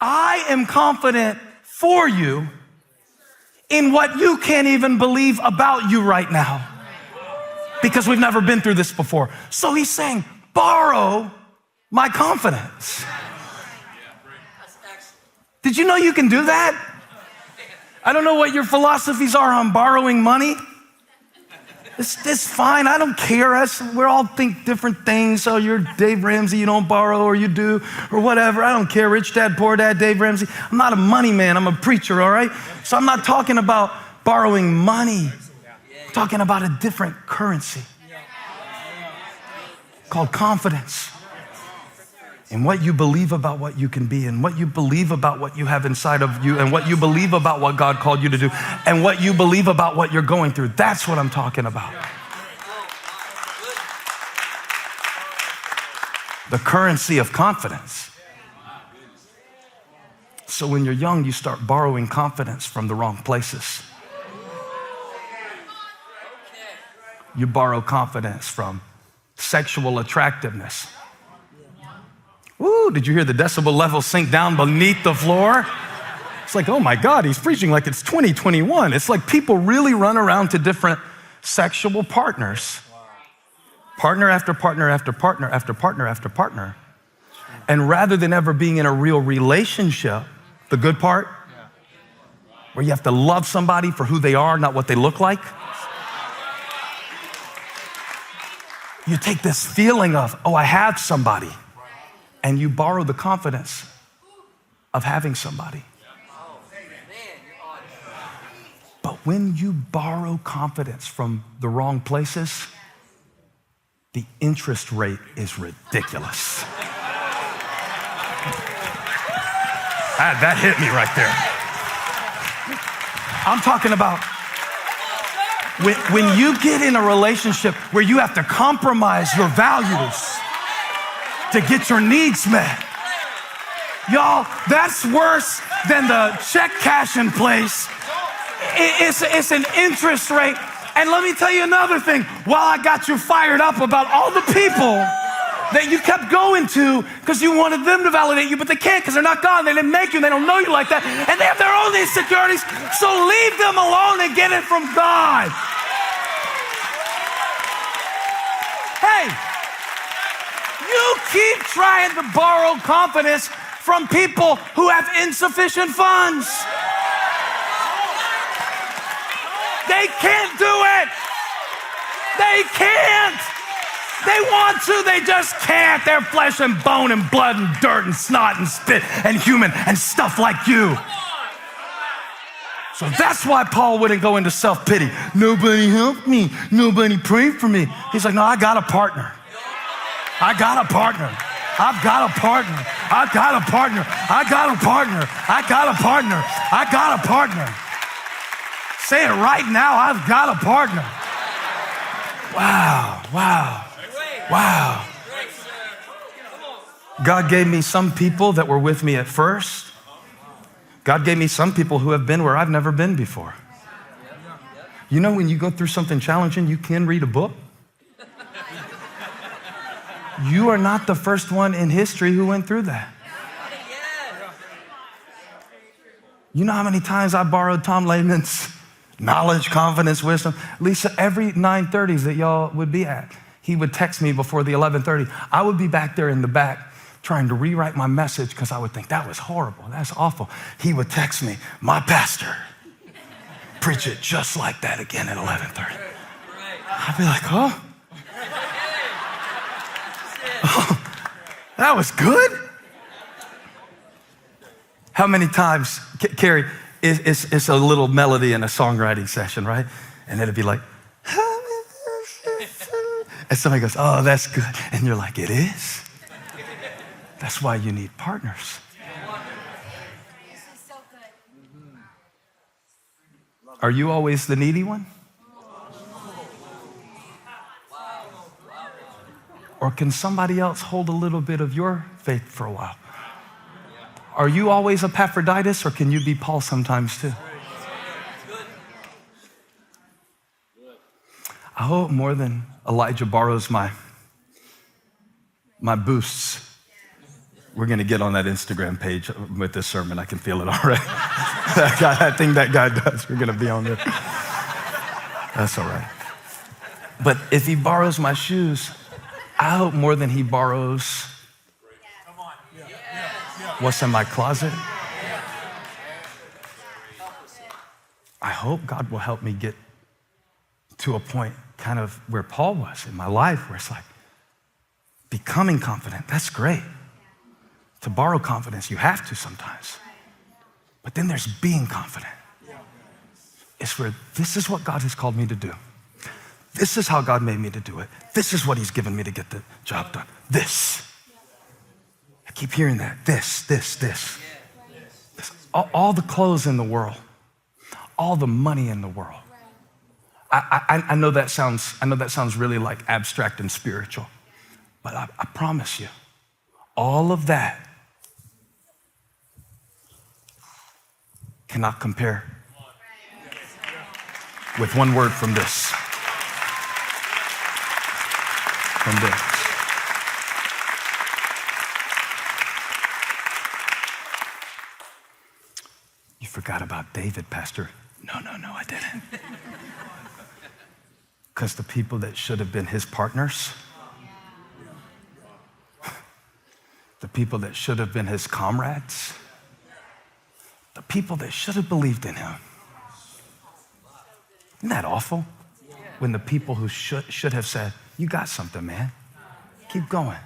I am confident for you in what you can't even believe about you right now because we've never been through this before. So he's saying, borrow my confidence. Did you know you can do that? I don't know what your philosophies are on borrowing money. It's fine. I don't care. We all think different things. So you're Dave Ramsey, you don't borrow, or you do, or whatever. I don't care. Rich dad, poor dad, Dave Ramsey. I'm not a money man. I'm a preacher, all right? So I'm not talking about borrowing money. I'm talking about a different currency called confidence. And what you believe about what you can be, and what you believe about what you have inside of you, and what you believe about what God called you to do, and what you believe about what you're going through. That's what I'm talking about. The currency of confidence. So when you're young, you start borrowing confidence from the wrong places. You borrow confidence from sexual attractiveness. Ooh, did you hear the decibel level sink down beneath the floor? It's like, oh my God, he's preaching like it's 2021. It's like people really run around to different sexual partners. Partner after partner after partner after partner after partner. And rather than ever being in a real relationship, the good part, where you have to love somebody for who they are, not what they look like. You take this feeling of, oh, I have somebody. And you borrow the confidence of having somebody. But when you borrow confidence from the wrong places, the interest rate is ridiculous. That hit me right there. I'm talking about when you get in a relationship where you have to compromise your values to get your needs met. Y'all, that's worse than the check cashing place. It's an interest rate. And let me tell you another thing. While I got you fired up about all the people that you kept going to because you wanted them to validate you, but they can't because they're not God. They didn't make you. They don't know you like that. And they have their own insecurities. So leave them alone and get it from God. Hey. You keep trying to borrow confidence from people who have insufficient funds. They can't do it. They can't. They want to, they just can't. They're flesh and bone and blood and dirt and snot and spit and human and stuff like you. So that's why Paul wouldn't go into self-pity. Nobody helped me. Nobody prayed for me. He's like, no, I got a partner. I got a partner. I've got a partner. I got a partner. I got a partner. I got a partner. I got a partner. Say it right now. I've got a partner. Wow, wow, wow. God gave me some people that were with me at first. God gave me some people who have been where I've never been before. You know, when you go through something challenging, you can read a book. You are not the first one in history who went through that. You know how many times I borrowed Tom Lehman's knowledge, confidence, wisdom? Lisa, every 9:30s that y'all would be at, he would text me before the 11:30. I would be back there in the back trying to rewrite my message because I would think, that was horrible, that's awful. He would text me, my pastor, preach it just like that again at 11:30. I'd be like, oh. Oh, that was good. How many times, Carrie, it's a little melody in a songwriting session, right? And it'd be like, and somebody goes, oh, that's good. And you're like, it is? That's why you need partners. Are you always the needy one? Or can somebody else hold a little bit of your faith for a while? Are you always Epaphroditus, or can you be Paul sometimes too? I hope more than Elijah borrows my boosts. We're going to get on that Instagram page with this sermon. I can feel it already. That thing that guy does, we're going to be on there. That's all right. But if he borrows my shoes, I hope more than he borrows what's in my closet. I hope God will help me get to a point kind of where Paul was in my life, where it's like becoming confident. That's great. To borrow confidence, you have to sometimes. But then there's being confident. It's where this is what God has called me to do. This is how God made me to do it. This is what he's given me to get the job done. This. I keep hearing that. This. All the clothes in the world, all the money in the world. I know that sounds really like abstract and spiritual, but I promise you, all of that cannot compare with one word from this. From this. You forgot about David, Pastor. No, I didn't. Because the people that should have been his partners, the people that should have been his comrades, the people that should have believed in him. Isn't that awful? When the people who should have said, you got something, man. Keep going.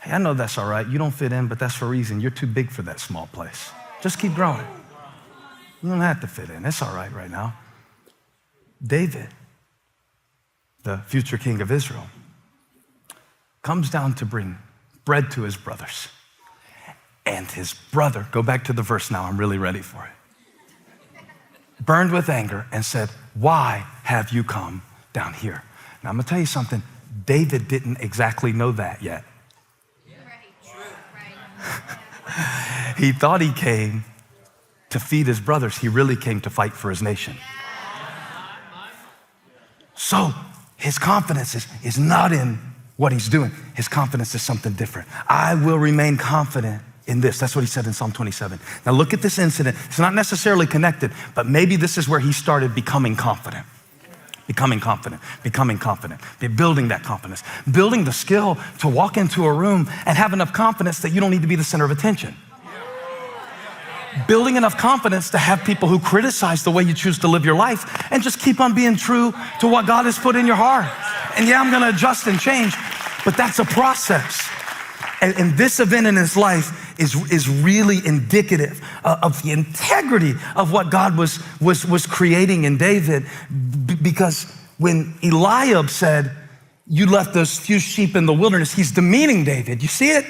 Hey, I know that's all right. You don't fit in, but that's for a reason. You're too big for that small place. Just keep growing. You don't have to fit in. It's all right now. David, the future king of Israel, comes down to bring bread to his brothers. And his brother, go back to the verse now, I'm really ready for it, burned with anger and said, why have you come down here? Now I'm gonna tell you something, David didn't exactly know that yet. He thought he came to feed his brothers. He really came to fight for his nation. So his confidence is not in what he's doing. His confidence is something different. I will remain confident in this. That's what he said in Psalm 27. Now look at this incident. It's not necessarily connected, but maybe this is where he started becoming confident. Becoming confident, building that confidence, building the skill to walk into a room and have enough confidence that you don't need to be the center of attention. Building enough confidence to have people who criticize the way you choose to live your life and just keep on being true to what God has put in your heart. And yeah, I'm gonna adjust and change, but that's a process. And this event in his life is really indicative of the integrity of what God was creating in David, because when Eliab said, you left those few sheep in the wilderness, he's demeaning David. You see it?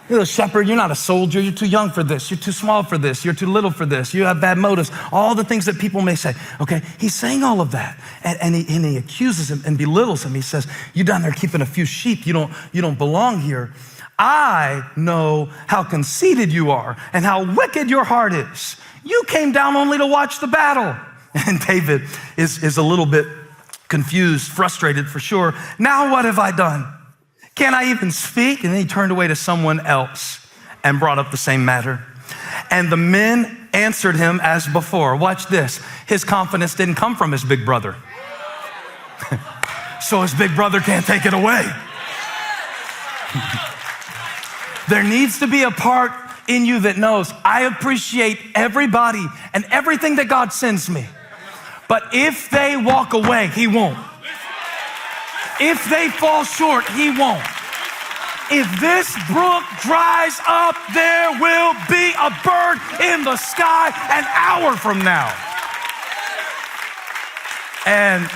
You're a shepherd, you're not a soldier, you're too young for this, you're too small for this, you're too little for this, you have bad motives, all the things that people may say, okay? He's saying all of that, and he accuses him and belittles him. He says, you down there keeping a few sheep, you don't belong here. I know how conceited you are and how wicked your heart is. You came down only to watch the battle. And David is a little bit confused, frustrated for sure. Now what have I done? Can't I even speak? And then he turned away to someone else and brought up the same matter. And the men answered him as before. Watch this. His confidence didn't come from his big brother. So his big brother can't take it away. There needs to be a part in you that knows, I appreciate everybody and everything that God sends me. But if they walk away, he won't. If they fall short, he won't. If this brook dries up, there will be a bird in the sky an hour from now. And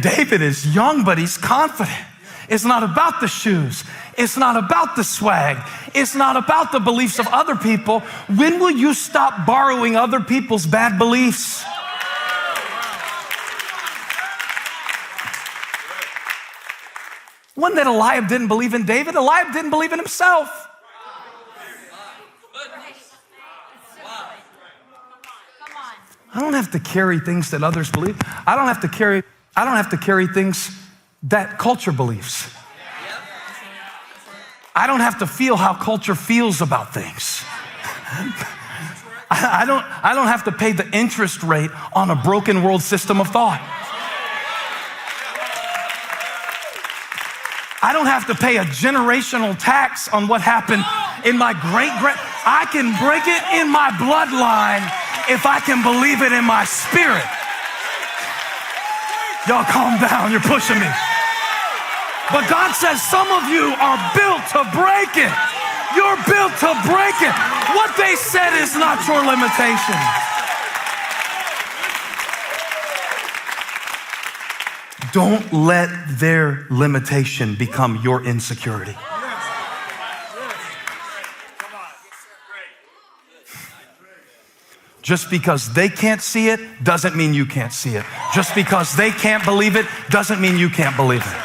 David is young, but he's confident. It's not about the shoes. It's not about the swag. It's not about the beliefs of other people. When will you stop borrowing other people's bad beliefs? One that Eliab didn't believe in David, Eliab didn't believe in himself. I don't have to carry things that others believe. I don't have to carry things that culture believes. I don't have to feel how culture feels about things. I don't have to pay the interest rate on a broken world system of thought. I don't have to pay a generational tax on what happened in my I can break it in my bloodline if I can believe it in my spirit. Y'all calm down, you're pushing me. But God says some of you are built to break it. You're built to break it. What they said is not your limitation. Don't let their limitation become your insecurity. Just because they can't see it doesn't mean you can't see it. Just because they can't believe it doesn't mean you can't believe it.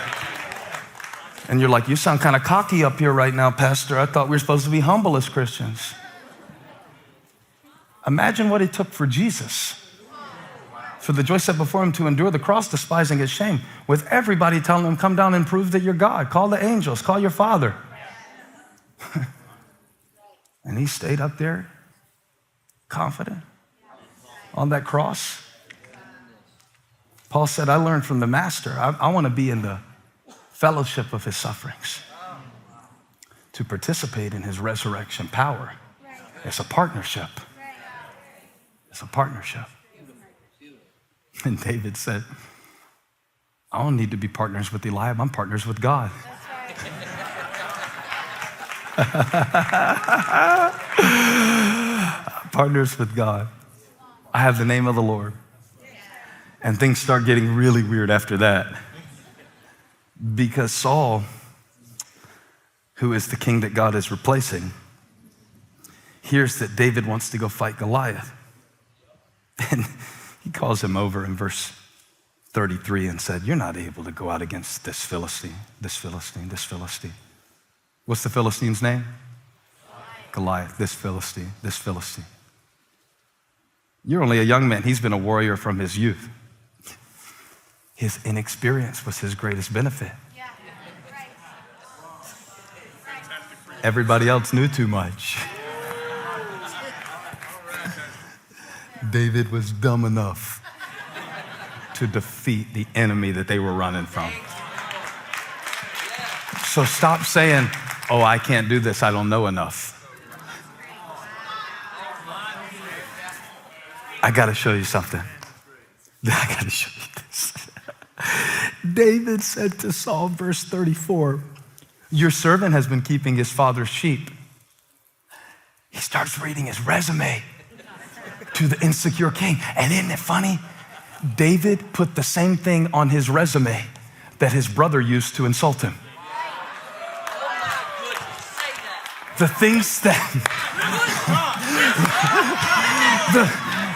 And you're like, you sound kind of cocky up here right now, Pastor. I thought we were supposed to be humble as Christians. Imagine what it took for Jesus, for the joy set before him to endure the cross, despising its shame, with everybody telling him, come down and prove that you're God. Call the angels, call your Father. And he stayed up there, confident, on that cross. Paul said, I learned from the Master. I want to be in the fellowship of his sufferings, to participate in his resurrection power. It's a partnership. It's a partnership. And David said, I don't need to be partners with Eliab. I'm partners with God. Partners with God. I have the name of the Lord. And things start getting really weird after that. Because Saul, who is the king that God is replacing, hears that David wants to go fight Goliath. And he calls him over in verse 33 and said, you're not able to go out against this Philistine, this Philistine, this Philistine. What's the Philistine's name? Goliath, this Philistine, this Philistine. You're only a young man. He's been a warrior from his youth. His inexperience was his greatest benefit. Yeah. Right. Everybody else knew too much. David was dumb enough to defeat the enemy that they were running from. So stop saying, oh, I can't do this. I don't know enough. I got to show you something. I got to show you this. David said to Saul, verse 34, your servant has been keeping his father's sheep. He starts reading his resume to the insecure king. And isn't it funny? David put the same thing on his resume that his brother used to insult him. The things that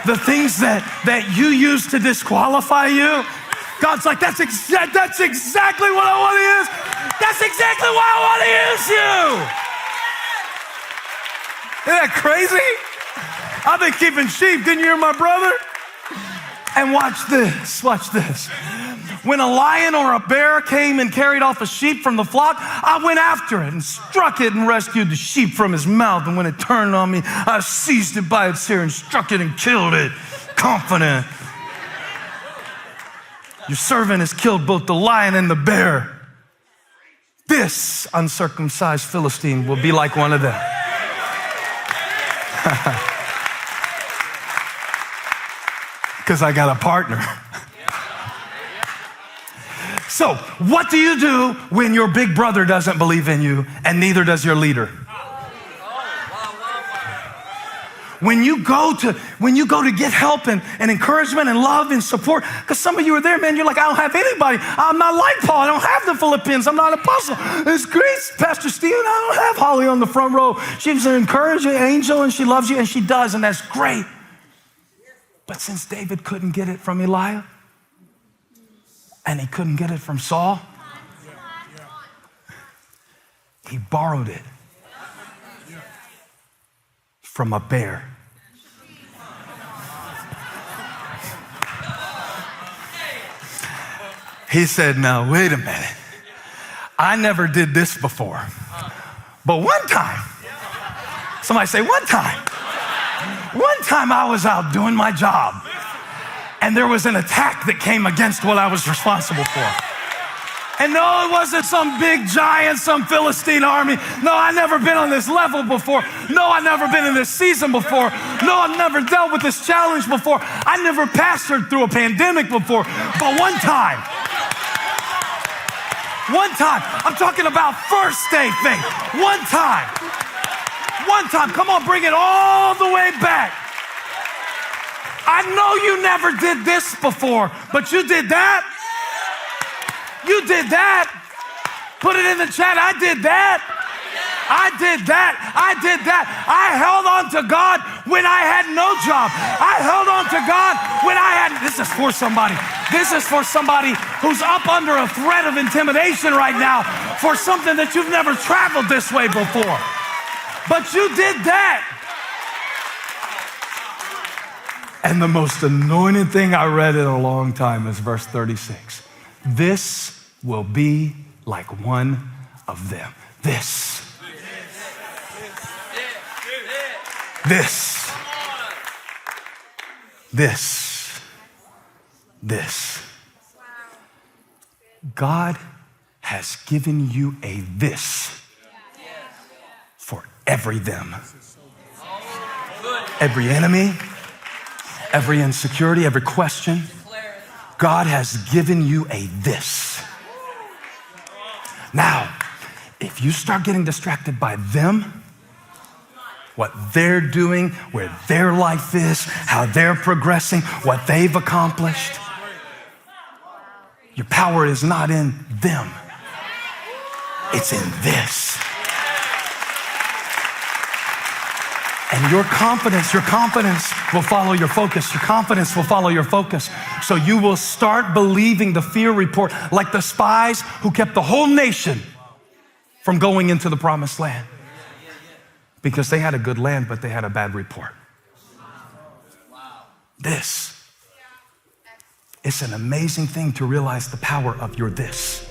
the things that you use to disqualify you, God's like, that's exactly what I want to use. That's exactly why I want to use you. Isn't that crazy? I've been keeping sheep. Didn't you hear my brother? And watch this. When a lion or a bear came and carried off a sheep from the flock, I went after it and struck it and rescued the sheep from his mouth. And when it turned on me, I seized it by its hair and struck it and killed it, confident. Your servant has killed both the lion and the bear. This uncircumcised Philistine will be like one of them. Because I got a partner. So, what do you do when your big brother doesn't believe in you and neither does your leader? When you go to get help and encouragement and love and support, because some of you are there, man, you're like, I don't have anybody. I'm not like Paul. I don't have the Philippians. I'm not an apostle. It's great, Pastor Stephen. I don't have Holly on the front row. She's an encouraging angel and she loves you, and she does, and that's great. But since David couldn't get it from Eliab, and he couldn't get it from Saul, he borrowed it from a bear. He said, now, wait a minute. I never did this before, But one time, somebody say one time I was out doing my job and there was an attack that came against what I was responsible for. And no, it wasn't some big giant, some Philistine army. No, I've never been on this level before. No, I've never been in this season before. No, I've never dealt with this challenge before. I never pastored through a pandemic before. But one time, I'm talking about first day faith. One time, come on, bring it all the way back. I know you never did this before, but you did that. You did that. Put it in the chat. I did that. I did that. I did that. I held on to God when I had no job. I held on to God when I had, this is for somebody. This is for somebody who's up under a threat of intimidation right now for something that you've never traveled this way before. But you did that. And the most anointing thing I read in a long time is verse 36. This will be like one of them. This. God has given you a this for every them. Every enemy, every insecurity, every question. God has given you a this. Now, if you start getting distracted by them, what they're doing, where their life is, how they're progressing, what they've accomplished, your power is not in them. It's in this. And your confidence will follow your focus. Your confidence will follow your focus. So you will start believing the fear report like the spies who kept the whole nation from going into the promised land. Because they had a good land, but they had a bad report. This. It's an amazing thing to realize the power of your this.